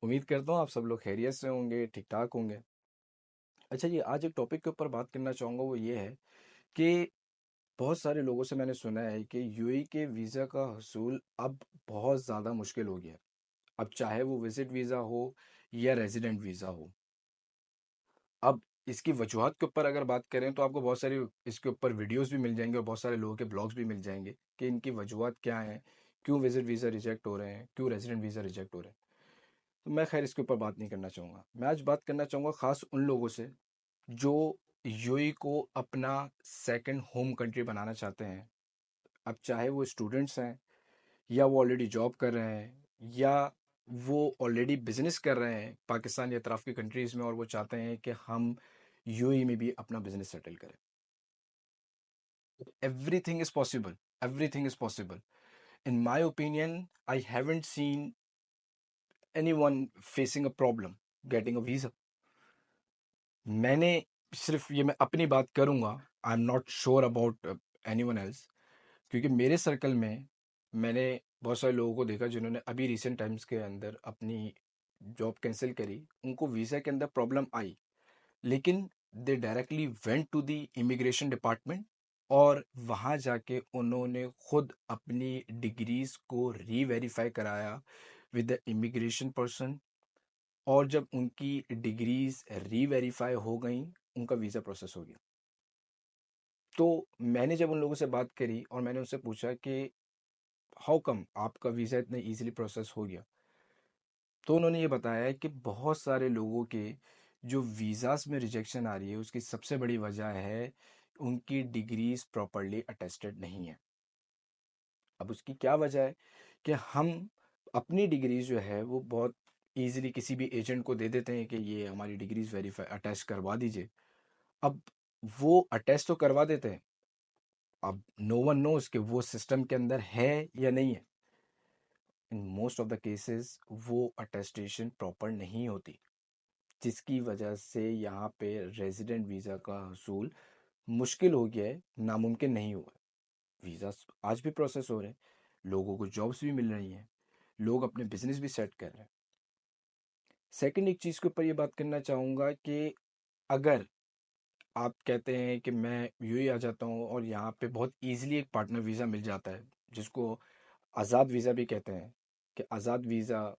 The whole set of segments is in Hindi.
उम्मीद करता हूँ आप सब लोग खैरियत से होंगे, ठीक-ठाक होंगे। अच्छा जी, आज एक टॉपिक के ऊपर बात करना चाहूँगा वो ये है कि बहुत सारे लोगों से मैंने सुना है कि यूएई के वीज़ा का हसूल अब बहुत ज़्यादा मुश्किल हो गया है। अब चाहे वो विज़िट वीज़ा हो या रेज़िडेंट वीज़ा हो। अब इसकी वजूहात के ऊपर अगर बात करें तो आपको बहुत सारी इसके ऊपर वीडियोज़ भी मिल जाएँगे और बहुत सारे लोगों के ब्लॉग्स भी मिल जाएँगे कि इनकी वजूहात क्या हैं, क्यों विज़िट वीज़ा रिजेक्ट हो रहे हैं, क्यों रेज़िडेंट वीज़ा रिजेक्ट हो रहे हैं। तो मैं खैर इसके ऊपर बात नहीं करना चाहूँगा। मैं आज बात करना चाहूँगा ख़ास उन लोगों से जो यूएई को अपना सेकंड होम कंट्री बनाना चाहते हैं। अब चाहे वो स्टूडेंट्स हैं या वो ऑलरेडी जॉब कर रहे हैं या वो ऑलरेडी बिजनेस कर रहे हैं पाकिस्तान या तरफ की कंट्रीज़ में और वो चाहते हैं कि हम यूएई में भी अपना बिजनेस सेटल करें। Everything is possible, everything is possible. In my opinion I haven't seen anyone facing a problem getting a visa. मैंने सिर्फ ये मैं अपनी बात करूंगा, I am not sure about anyone else, क्योंकि मेरे सर्कल में मैंने बहुत सारे लोगों को देखा जिन्होंने अभी रिसेंट टाइम्स के अंदर अपनी जॉब कैंसिल करी। उनको वीज़ा के अंदर प्रॉब्लम आई, लेकिन they directly went to the immigration department और वहाँ जाके उन्होंने खुद अपनी डिग्रीज को रीवेरीफाई कराया विद द इमिग्रेशन पर्सन। और जब उनकी डिग्रीज रीवेरीफाई हो गई, उनका वीज़ा प्रोसेस हो गया। तो मैंने जब उन लोगों से बात करी और मैंने उनसे पूछा कि हाउ कम आपका वीज़ा इतने इजीली प्रोसेस हो गया, तो उन्होंने ये बताया है कि बहुत सारे लोगों के जो वीज़ास में रिजेक्शन आ रही है उसकी सबसे बड़ी वजह है उनकी डिग्रीज प्रॉपरली अटेस्टेड नहीं है। अब उसकी क्या वजह है कि हम अपनी डिग्रीज जो है वो बहुत इजीली किसी भी एजेंट को दे देते हैं कि ये हमारी डिग्रीज वेरीफाई अटेस्ट करवा दीजिए। अब वो अटेस्ट तो करवा देते हैं, अब नो वन नोज कि वो सिस्टम के अंदर है या नहीं है। In most of the cases वो अटेस्टेशन प्रॉपर नहीं होती, जिसकी वजह से यहाँ पे रेजिडेंट वीज़ा का हसूल मुश्किल हो गया है, नामुमकिन नहीं हुआ है। वीज़ा आज भी प्रोसेस हो रहे हैं, लोगों को जॉब्स भी मिल रही हैं, लोग अपने बिजनेस भी सेट कर रहे हैं। सेकंड एक चीज़ के ऊपर ये बात करना चाहूँगा कि अगर आप कहते हैं कि मैं यूएई आ जाता हूँ और यहाँ पे बहुत इजीली एक पार्टनर वीज़ा मिल जाता है, जिसको आज़ाद वीज़ा भी कहते हैं, कि आज़ाद वीज़ा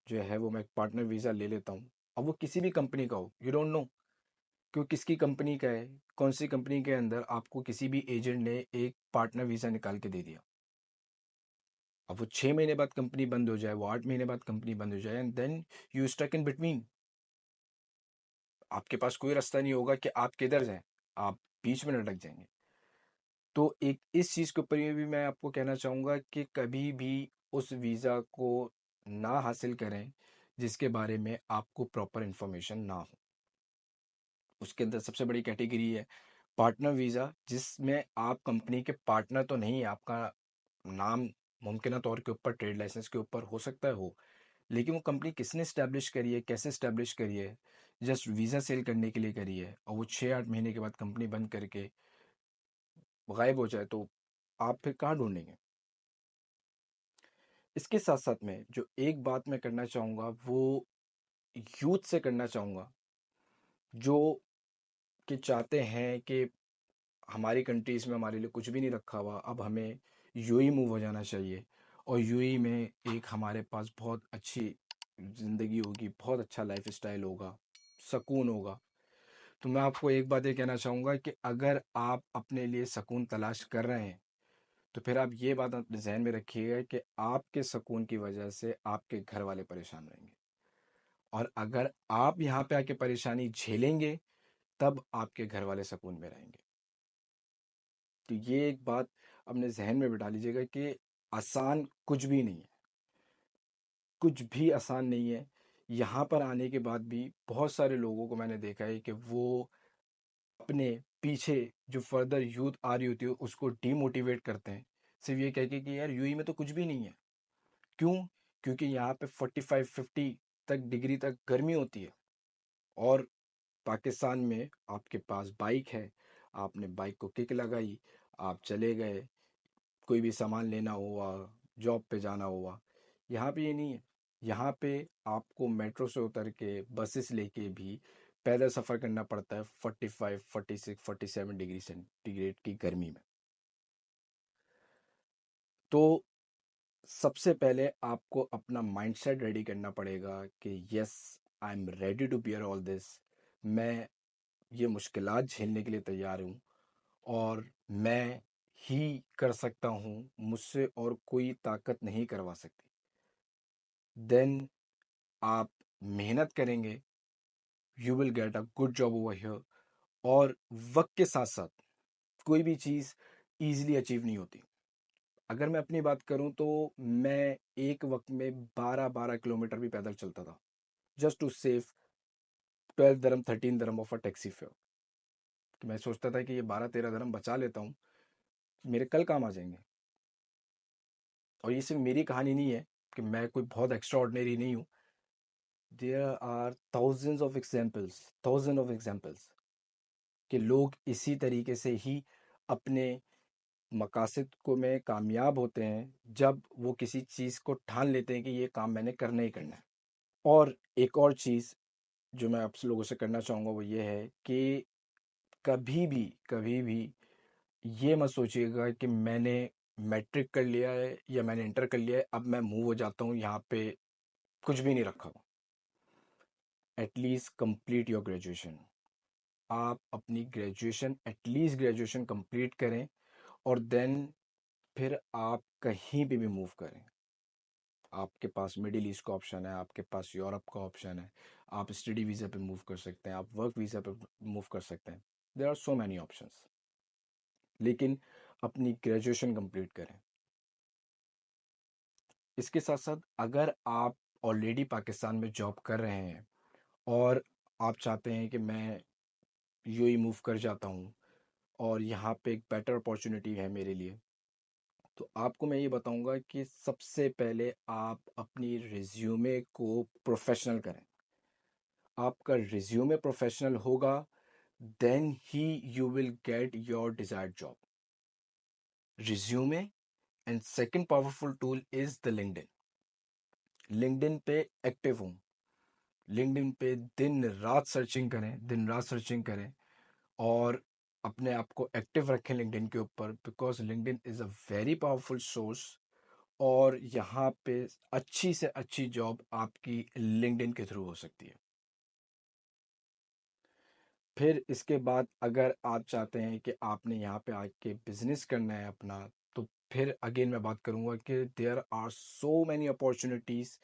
जो है वो मैं एक पार्टनर वीज़ा ले लेता हूँ। अब वो किसी भी कंपनी का हो, यू डोंट नो कि वो किसकी कंपनी का है, कौन सी कंपनी के अंदर आपको किसी भी एजेंट ने एक पार्टनर वीज़ा निकाल के दे दिया। अब वो 6 महीने बाद कंपनी बंद हो जाए, वो 8 महीने बाद कंपनी बंद हो जाए, and then you stuck in between. आपके पास कोई रास्ता नहीं होगा कि आप किधर जाएं, आप बीच में लटक जाएंगे। तो एक इस चीज़ के ऊपर ये भी मैं आपको कहना चाहूँगा कि कभी भी उस वीज़ा को ना हासिल करें जिसके बारे में आपको प्रॉपर इन्फॉर्मेशन ना हो। उसके अंदर सबसे बड़ी कैटेगरी है पार्टनर वीज़ा, जिसमें आप कंपनी के पार्टनर तो नहीं, आपका नाम मुमकिन तौर के ऊपर ट्रेड लाइसेंस के ऊपर हो सकता है हो, लेकिन वो कंपनी किसने इस्टेब्लिश करी है, कैसे इस्टेब्लिश करी है, जस्ट वीज़ा सेल करने के लिए करी है, और वो 6-8 महीने के बाद कंपनी बंद करके गायब हो जाए, तो आप फिर कहाँ ढूंढेंगे। इसके साथ साथ में जो एक बात मैं करना चाहूँगा वो यूथ से करना चाहूँगा, जो कि चाहते हैं कि हमारी कंट्रीज़ में हमारे लिए कुछ भी नहीं रखा हुआ, अब हमें यूएई मूव हो जाना चाहिए और यूएई में एक हमारे पास बहुत अच्छी ज़िंदगी होगी, बहुत अच्छा लाइफ स्टाइल होगा, सुकून होगा। तो मैं आपको एक बात ये कहना चाहूँगा कि अगर आप अपने लिए सुकून तलाश कर रहे हैं, तो फिर आप ये बात अपने जहन में रखिएगा कि आपके सुकून की वजह से आपके घर वाले परेशान रहेंगे, और अगर आप यहाँ पे आके परेशानी झेलेंगे तब आपके घर वाले सुकून में रहेंगे। तो ये एक बात अपने जहन में बिठा लीजिएगा कि आसान कुछ भी नहीं है, कुछ भी आसान नहीं है। यहाँ पर आने के बाद भी बहुत सारे लोगों को मैंने देखा है कि वो अपने पीछे जो फर्दर यूथ आ रही होती है उसको डीमोटिवेट करते हैं, सिर्फ ये कह के कि यार यूएई में तो कुछ भी नहीं है। क्यों? क्योंकि यहाँ पे 45-50 तक डिग्री तक गर्मी होती है, और पाकिस्तान में आपके पास बाइक है, आपने बाइक को किक लगाई, आप चले गए, कोई भी सामान लेना हुआ, जॉब पे जाना हुआ। यहाँ पे ये नहीं है। यहाँ पे आपको मेट्रो से उतर के बसेस लेके भी पैदल सफ़र करना पड़ता है 45, 46, 47 डिग्री सेंटीग्रेड की गर्मी में। तो सबसे पहले आपको अपना माइंडसेट रेडी करना पड़ेगा कि yes, I am ready to bear all this. मैं ये मुश्किलात झेलने के लिए तैयार हूँ और मैं ही कर सकता हूँ, मुझसे और कोई ताकत नहीं करवा सकती। देन आप मेहनत करेंगे, you will get a good job over here. और वक्त के साथ साथ कोई भी चीज़ ईजिली अचीव नहीं होती। अगर मैं अपनी बात करूं तो मैं एक वक्त में 12-12 किलोमीटर भी पैदल चलता था, just to save 12 dirham 13 dirham of a taxi fare. कि मैं सोचता था कि ये 12-13 दरम बचा लेता हूँ, मेरे कल काम आ जाएंगे। और ये सिर्फ मेरी कहानी नहीं है कि मैं कोई बहुत एक्स्ट्रा ऑर्डिनरी नहीं हूँ। There are thousand of examples कि लोग इसी तरीके से ही अपने मकासद को में कामयाब होते हैं, जब वो किसी चीज़ को ठान लेते हैं कि ये काम मैंने करना ही करना है। और एक और चीज़ जो मैं आप लोगों से करना चाहूँगा वो ये है कि कभी भी ये मत सोचिएगा कि मैंने मैट्रिक कर लिया है या मैंने इंटर कर लिया है, अब मैं मूव हो जाता हूँ, यहाँ पे कुछ भी नहीं रखा हुआ। At least complete your graduation. आप अपनी ग्रेजुएशन, एटलीस्ट ग्रेजुएशन कंप्लीट करें और देन फिर आप कहीं भी मूव करें। आपके पास मिडिल ईस्ट का ऑप्शन है, आपके पास यूरोप का ऑप्शन है, आप स्टडी वीज़ा पे मूव कर सकते हैं, आप वर्क वीज़ा पे मूव कर सकते हैं। There are so many options. लेकिन अपनी ग्रेजुएशन कंप्लीट करें। इसके साथ साथ अगर आप ऑलरेडी पाकिस्तान में जॉब कर रहे हैं और आप चाहते हैं कि मैं यूएई मूव कर जाता हूँ और यहाँ पे एक बेटर अपॉर्चुनिटी है मेरे लिए, तो आपको मैं ये बताऊंगा कि सबसे पहले आप अपनी रिज्यूमे को प्रोफेशनल करें। आपका रिज्यूमे प्रोफेशनल होगा, देन ही you will get your desired job. Resume and second powerful tool is the LinkedIn. LinkedIn पे एक्टिव हूँ, लिंक्डइन पे दिन रात सर्चिंग करें, दिन रात सर्चिंग करें और अपने आप को एक्टिव रखें लिंक्डइन के ऊपर, because LinkedIn is a very powerful source. और यहाँ पे अच्छी से अच्छी जॉब आपकी लिंक्डइन के थ्रू हो सकती है। फिर इसके बाद अगर आप चाहते हैं कि आपने यहाँ पे आके बिजनेस करना है अपना, तो फिर अगेन मैं बात करूँगा कि there are so many opportunities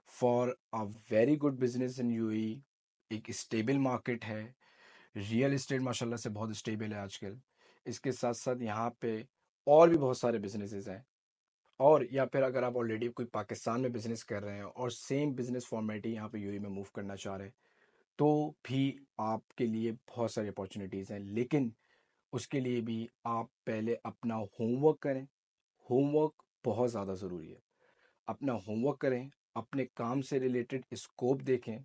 for a very good business in UAE. एक स्टेबल मार्केट है, रियल एस्टेट माशाल्लाह से बहुत स्टेबल है आजकल। इसके साथ साथ यहाँ पे और भी बहुत सारे बिजनेसेस हैं। और या फिर अगर आप ऑलरेडी कोई पाकिस्तान में बिजनेस कर रहे हैं और सेम बिजनेस फॉर्मेट ही यहाँ पे यूएई में मूव करना चाह रहे हैं, तो भी आपके लिए बहुत सारी अपॉर्चुनिटीज़ हैं। लेकिन उसके लिए भी आप पहले अपना होमवर्क करें। होमवर्क बहुत ज़्यादा ज़रूरी है। अपना होमवर्क करें, अपने काम से रिलेटेड स्कोप देखें,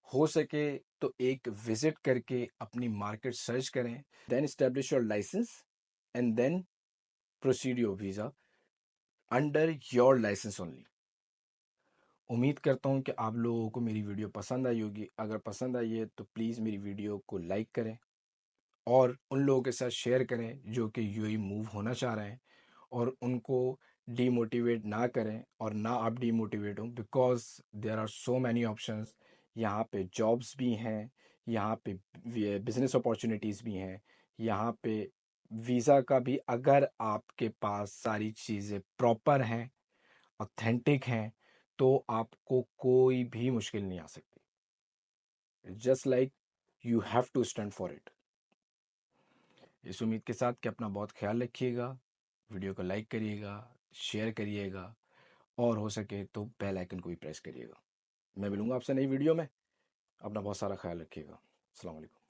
हो सके तो एक विजिट करके अपनी मार्केट सर्च करें, then establish your licence and then proceed your visa under your licence only. उम्मीद करता हूँ कि आप लोगों को मेरी वीडियो पसंद आई होगी। अगर पसंद आई है तो प्लीज़ मेरी वीडियो को लाइक करें और उन लोगों के साथ शेयर करें जो कि यूएई मूव होना चाह रहे हैं, और उनको डीमोटिवेट ना करें और ना आप डीमोटिवेट हों, because there are so many options. यहाँ पे जॉब्स भी हैं, यहाँ पे बिजनेस अपॉर्चुनिटीज़ भी हैं, यहाँ पे वीज़ा का भी, अगर आपके पास सारी चीज़ें प्रॉपर हैं, ऑथेंटिक हैं, तो आपको कोई भी मुश्किल नहीं आ सकती। Just like you have to stand for it. इस उम्मीद के साथ कि अपना बहुत ख्याल रखिएगा, वीडियो को लाइक करिएगा, शेयर करिएगा और हो सके तो बेल आइकन को भी प्रेस करिएगा। मैं मिलूंगा आपसे नई वीडियो में। अपना बहुत सारा ख्याल रखिएगा। अस्सलाम वालेकुम।